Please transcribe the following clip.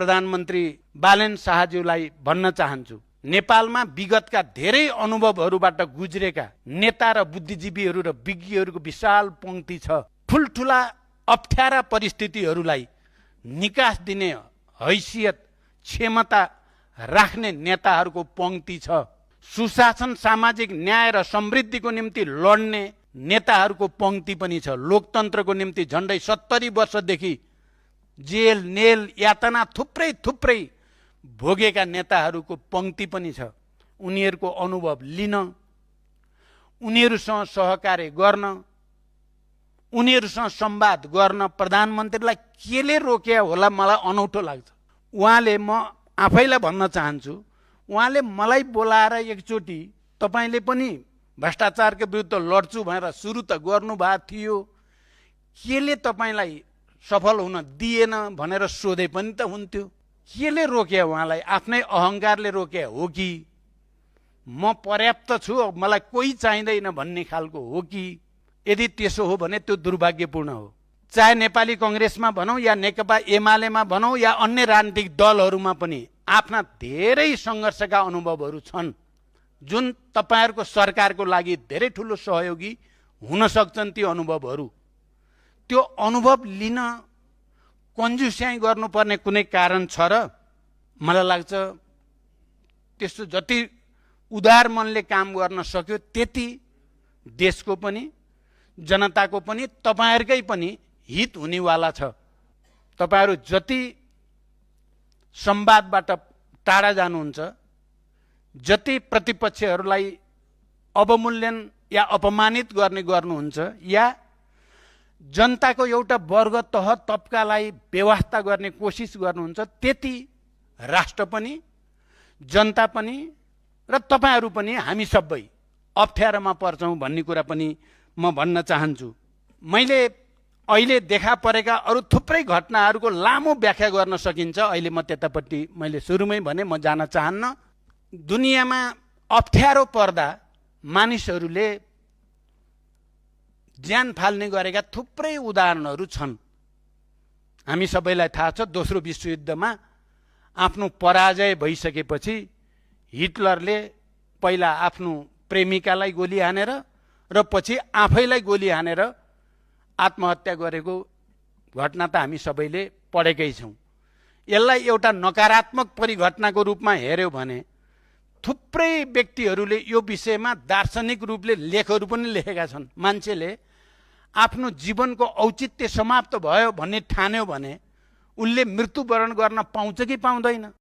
प्रधानमन्त्री बालेन शाहज्यूलाई भन्न चाहन्छु, नेपालमा विगतका धेरै अनुभवहरूबाट गुज्रेका नेता र बुद्धिजीवीहरू र विज्ञहरूको विशाल पंक्ति छ। ठुलठुला अप्ठ्यारा परिस्थितिहरूलाई निकास दिने हैसियत क्षमता राख्ने नेताहरूको पंक्ति छ। सुशासन, सामाजिक न्याय र समृद्धिको निम्ति लड्ने नेताहरूको पंक्ति पनि छ। लोकतन्त्रको निम्ति झन्डै 70 वर्षदेखि जेल नेल यातना थुप्रै भोगेका नेताहरूको पंक्ति पनि छ। उनीहरूको अनुभव लिन, उनीहरूसँग सहकार्य गर्न, उनीहरूसँग संवाद गर्न प्रधानमन्त्रीलाई केले रोक्या होला मलाई अनौठो लाग्छ। उहाँले, म आफैलाई भन्न चाहन्छु, उहाँले मलाई बोलाएर एकचोटि तपाईले पनि भ्रष्टाचारको विरुद्ध लड्छु भनेर सुरु त गर्नुभएको थियो, केले तपाईलाई सफल हुन दिएन भनेर सोधे पनि त हुन्थ्यो। केले रोक्या उहाँलाई? आफ्नै अहङ्कारले रोक्या हो कि म पर्याप्त छु मलाई कोही चाहिँदैन भन्ने खालको हो कि? यदि त्यसो हो भने त्यो दुर्भाग्यपूर्ण हो। चाहे नेपाली कांग्रेसमा भनौँ या नेकपा एमालेमा भनौँ या अन्य राजनीतिक दलहरूमा पनि आफ्ना धेरै सङ्घर्षका अनुभवहरू छन्, जुन तपाईहरूको सरकारको लागि धेरै ठुलो सहयोगी हुन सक्छन्। त्यो अनुभवहरू, त्यो अनुभव लिन कन्जुस्याइ गर्नुपर्ने कुनै कारण छ र? मलाई लाग्छ त्यस्तो जति उदार मनले काम गर्न सक्यो त्यति देशको पनि जनताको पनि तपाईहरुकै पनि हित हुनेवाला छ। तपाईहरु जति संवादबाट टाढा जानुहुन्छ, जति प्रतिपक्षहरूलाई अवमूल्यन या अपमानित गर्नुहुन्छ या जनताको एउटा वर्ग तह तबकालाई व्यवस्था गर्ने कोसिस गर्नुहुन्छ, त्यति राष्ट्र पनि जनता पनि र तपाईहरु पनि हामी सबै अप्ठ्यारोमा पर्छौं भन्ने कुरा पनि म भन्न चाहन्छु। मैले अहिले देखा परेका अरु थुप्रै घटनाहरूको लामो व्याख्या गर्न सकिन्छ। अहिले म त्यतापट्टि मैले सुरुमै भने म जान चाहन्न। दुनियाँमा अप्ठ्यारो पर्दा मानिसहरूले ज्यान फाल्ने गरेका थुप्रै उदाहरणहरू छन्। हामी सबैलाई थाहा छ, दोस्रो विश्वयुद्धमा आफ्नो पराजय भइसकेपछि हिटलरले पहिला आफ्नो प्रेमिकालाई गोली हानेर र पछि आफैलाई गोली हानेर आत्महत्या गरेको घटना त हामी सबैले पढेकै छौं। यसलाई एउटा नकारात्मक परिघटनाको रूपमा हेर्यो भने थुप्रै व्यक्तिहरूले यो विषयमा दार्शनिक रूपले लेखहरू पनि लेखेका छन्। मान्छेले आफ्नो जीवनको औचित्य समाप्त भयो भन्ने ठान्यो भने उनले मृत्युवरण गर्न पाउँछ कि पाउँदैन?